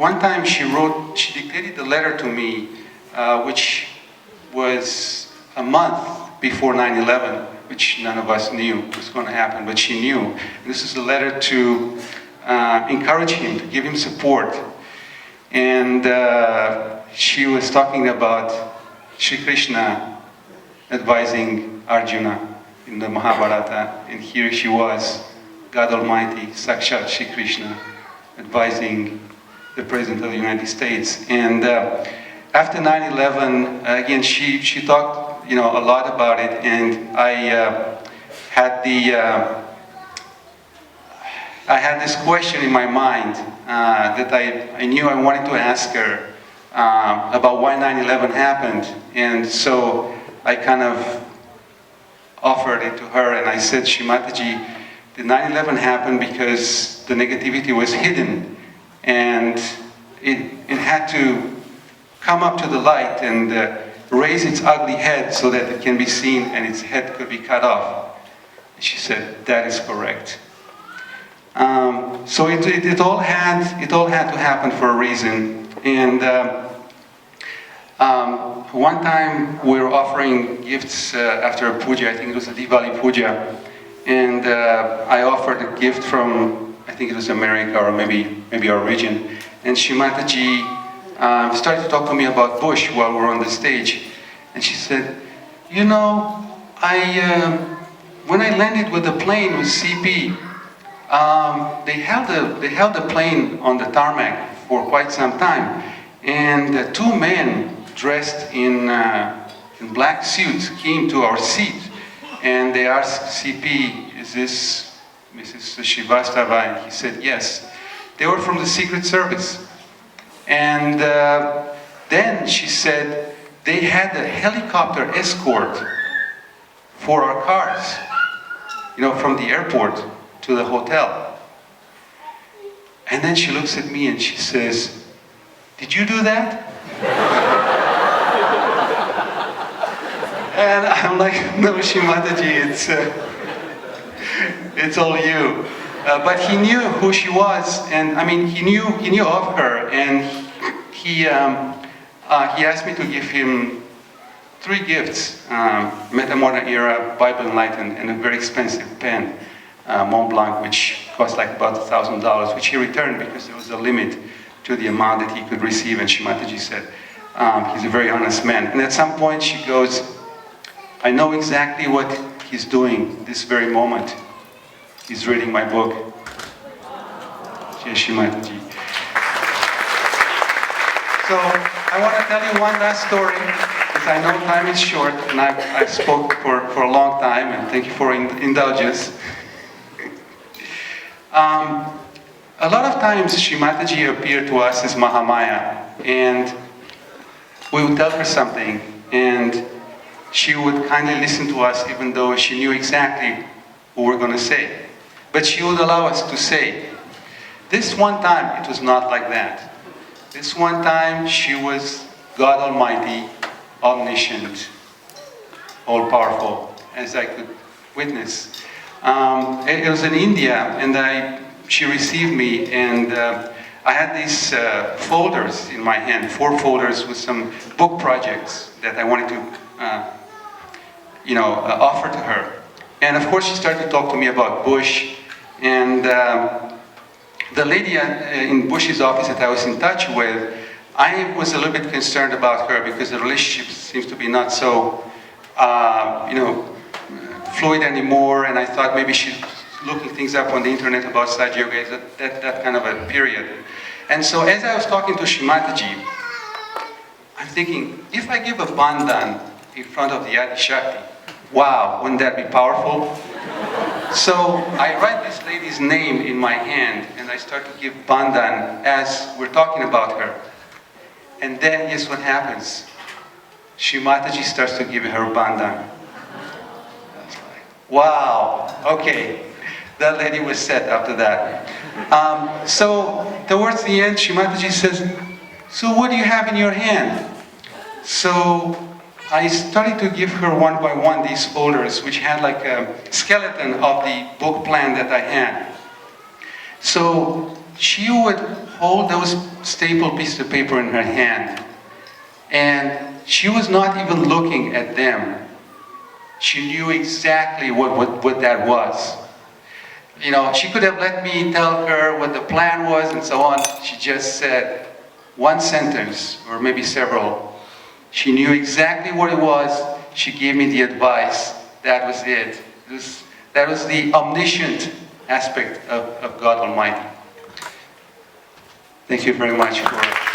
one time she dictated a letter to me, which was a month before 9/11, which none of us knew was going to happen, but she knew. And this is a letter to encourage him, to give him support. And she was talking about Sri Krishna advising Arjuna in the Mahabharata, and here she was, God Almighty, Sakshat Sri Krishna, advising the President of the United States. And after 9/11, again, she talked, a lot about it, and I had this question in my mind that I knew I wanted to ask her about why 9/11 happened, and so I kind of offered it to her, and I said, Shrimataji, the 9/11 happened because the negativity was hidden, and it had to come up to the light and raise its ugly head so that it can be seen and its head could be cut off. And she said, that is correct. So it all had to happen for a reason. And one time we were offering gifts after a puja, I think it was a Diwali puja, and I offered a gift from, I think it was America or maybe our region, and Shrimataji started to talk to me about Bush while we were on the stage, and she said, when I landed with the plane with CP, they held the plane on the tarmac for quite some time, and two men dressed in black suits came to our seat, and they asked CP, is this Mrs. Srivastava? And he said yes. They were from the Secret Service. And then she said they had a helicopter escort for our cars, from the airport to the hotel. And then she looks at me and she says, did you do that? And I'm like, no, Shrimataji, it's all you. But he knew who she was, and I mean, he knew of her, and he asked me to give him 3 gifts: Metamorph Era, Bible Enlightened, and a very expensive pen, Mont Blanc, which cost like about $1,000, which he returned because there was a limit to the amount that he could receive. And Shrimataji said, he's a very honest man. And at some point she goes, I know exactly what he's doing this very moment. He's reading my book. Shrimataji. So I want to tell you one last story, because I know time is short, and I've spoke for a long time, and thank you for indulgence. A lot of times Shrimataji appeared to us as Mahamaya, and we would tell her something, and she would kindly listen to us even though she knew exactly what we're going to say. But she would allow us to say. This one time, it was not like that. This one time, she was God Almighty, omniscient, all-powerful, as I could witness. It was in India, and she received me, and I had these folders in my hand, 4 folders with some book projects that I wanted to offer to her. And of course she started to talk to me about Bush, and the lady in Bush's office that I was in touch with, I was a little bit concerned about her because the relationship seems to be not so, fluid anymore, and I thought maybe she's looking things up on the internet about Sahaja Yoga, that kind of a period. And so as I was talking to Shrimataji, I'm thinking, if I give a bandhan in front of the Adi Shakti, wow, wouldn't that be powerful? So I write this lady's name in my hand, and I start to give bandhan as we're talking about her. And then guess what happens? Shrimataji starts to give her bandhan. Wow, okay. That lady was set after that. So towards the end, Shrimataji says, so what do you have in your hand? So I started to give her one by one these folders, which had like a skeleton of the book plan that I had. So she would hold those staple pieces of paper in her hand, and she was not even looking at them. She knew exactly what that was. You know, she could have let me tell her what the plan was and so on. She just said one sentence, or maybe several. She knew exactly what it was. She gave me the advice. That was it. That was the omniscient aspect of God Almighty. Thank you very much for